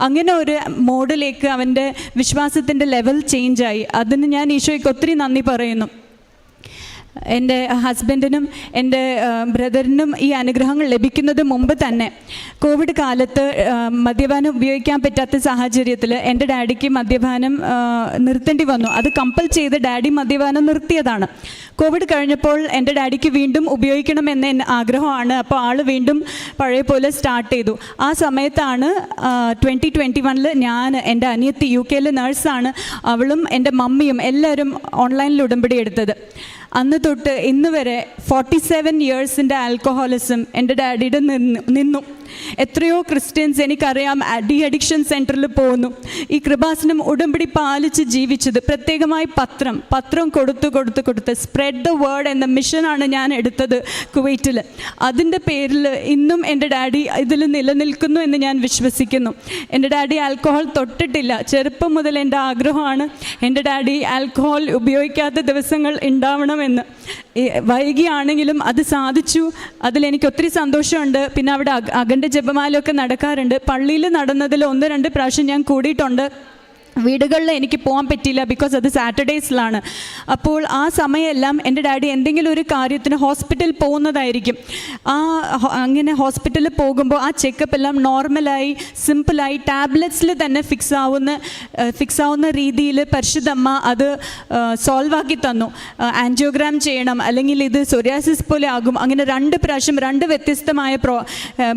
അങ്ങനെ ഒരു മോഡിലേക്ക് അവൻ്റെ വിശ്വാസത്തിൻ്റെ ലെവൽ ചേഞ്ചായി. അതിന് ഞാൻ ഈശോയ്ക്ക് ഒത്തിരി നന്ദി പറയുന്നു. എൻ്റെ ഹസ്ബൻഡിനും എൻ്റെ ബ്രദറിനും ഈ അനുഗ്രഹങ്ങൾ ലഭിക്കുന്നത് മുമ്പ് തന്നെ കോവിഡ് കാലത്ത് മദ്യപാനം ഉപയോഗിക്കാൻ പറ്റാത്ത സാഹചര്യത്തിൽ എൻ്റെ ഡാഡിക്ക് മദ്യപാനം നിർത്തേണ്ടി വന്നു. അത് കമ്പൽ ചെയ്ത് ഡാഡി മദ്യപാനം നിർത്തിയതാണ്. കോവിഡ് കഴിഞ്ഞപ്പോൾ എൻ്റെ ഡാഡിക്ക് വീണ്ടും ഉപയോഗിക്കണമെന്ന ആഗ്രഹമാണ്. അപ്പോൾ ആൾ വീണ്ടും പഴയ പോലെ സ്റ്റാർട്ട് ചെയ്തു. ആ സമയത്താണ് 2021 ഞാൻ, എൻ്റെ അനിയത്തി UK നേഴ്സാണ്, അവളും എൻ്റെ മമ്മിയും എല്ലാവരും ഓൺലൈനിൽ ഉടമ്പടി എടുത്തത്. അന്ന് തൊട്ട് ഇന്ന് വരെ 47 ഇയേഴ്സിൻ്റെ ആൽക്കഹോളിസം എൻ്റെ ഡാഡിയുടെ നിന്നു. എത്രയോ ക്രിസ്ത്യൻസ് എനിക്കറിയാം ഡി അഡിക്ഷൻ സെൻറ്ററിൽ പോകുന്നു. ഈ കൃപാസനം ഉടമ്പടി പാലിച്ച് ജീവിച്ചത്, പ്രത്യേകമായി പത്രം കൊടുത്ത് സ്പ്രെഡ് ദ വേർഡ് എന്ന മിഷനാണ് ഞാൻ എടുത്തത് കുവൈറ്റിൽ. അതിൻ്റെ പേരിൽ ഇന്നും എൻ്റെ ഡാഡി ഇതിൽ നിലനിൽക്കുന്നു എന്ന് ഞാൻ വിശ്വസിക്കുന്നു. എൻ്റെ ഡാഡി ആൽക്കഹോൾ തൊട്ടിട്ടില്ല. ചെറുപ്പം മുതൽ എൻ്റെ ആഗ്രഹമാണ് എൻ്റെ ഡാഡി ആൽക്കഹോൾ ഉപയോഗിക്കാത്ത ദിവസങ്ങൾ ഉണ്ടാവണമെന്ന്. വൈകിയാണെങ്കിലും അത് സാധിച്ചു. അതിലെനിക്ക് ഒത്തിരി സന്തോഷമുണ്ട്. പിന്നെ അവിടെ അഖണ്ഡ ജപമാലയൊക്കെ നടക്കാറുണ്ട്. പള്ളിയിൽ നടന്നതിൽ 1-2 പ്രാവശ്യം ഞാൻ കൂടിയിട്ടുണ്ട്. വീടുകളിൽ എനിക്ക് പോകാൻ പറ്റിയില്ല, ബിക്കോസ് അത് സാറ്റർഡേസിലാണ്. അപ്പോൾ ആ സമയമെല്ലാം എൻ്റെ ഡാഡി എന്തെങ്കിലും ഒരു കാര്യത്തിന് ഹോസ്പിറ്റലിൽ പോകുന്നതായിരിക്കും. അങ്ങനെ ഹോസ്പിറ്റലിൽ പോകുമ്പോൾ ആ ചെക്കപ്പ് എല്ലാം നോർമലായി സിമ്പിളായി ടാബ്ലറ്റ്സിൽ തന്നെ ഫിക്സ് ആവുന്ന രീതിയിൽ പരിശുദ്ധമ്മ അത് സോൾവ് ആക്കി തന്നു. ആൻജിയോഗ്രാം ചെയ്യണം, അല്ലെങ്കിൽ ഇത് സോറിയാസിസ് പോലെ ആകും. അങ്ങനെ 2 പ്രാവശ്യം 2 വ്യത്യസ്തമായ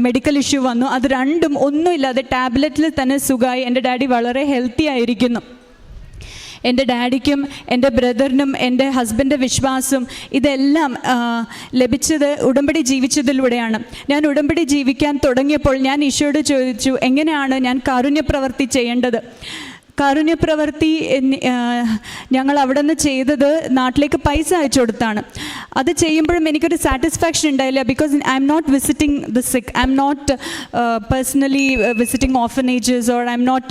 മെഡിക്കൽ ഇഷ്യൂ വന്നു. അത് രണ്ടും ഒന്നുമില്ലാതെ ടാബ്ലറ്റിൽ തന്നെ സുഖമായി. എൻ്റെ ഡാഡി വളരെ ഹെൽത്തി ആയിരിക്കുന്നു. എൻ്റെ ഡാഡിക്കും എൻ്റെ ബ്രദറിനും എൻ്റെ ഹസ്ബൻഡിൻ്റെ വിശ്വാസം ഇതെല്ലാം ലഭിച്ചത് ഉടമ്പടി ജീവിച്ചതിലൂടെയാണ്. ഞാൻ ഉടമ്പടി ജീവിക്കാൻ തുടങ്ങിയപ്പോൾ ഞാൻ ഈശോയോട് ചോദിച്ചു, എങ്ങനെയാണ് ഞാൻ കാരുണ്യപ്രവൃത്തി ചെയ്യേണ്ടത്? കാരുണ്യപ്രവൃത്തി ഞങ്ങൾ അവിടെ നിന്ന് ചെയ്തത് നാട്ടിലേക്ക് പൈസ അയച്ചു കൊടുത്താണ്. അത് ചെയ്യുമ്പോഴും എനിക്കൊരു സാറ്റിസ്ഫാക്ഷൻ ഉണ്ടായില്ല. Because I'm not visiting the sick, I'm not personally visiting orphanages or I'm not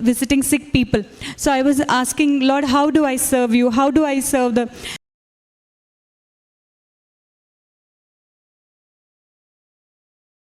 visiting sick people. So I was asking Lord, how do I serve you, how do I serve the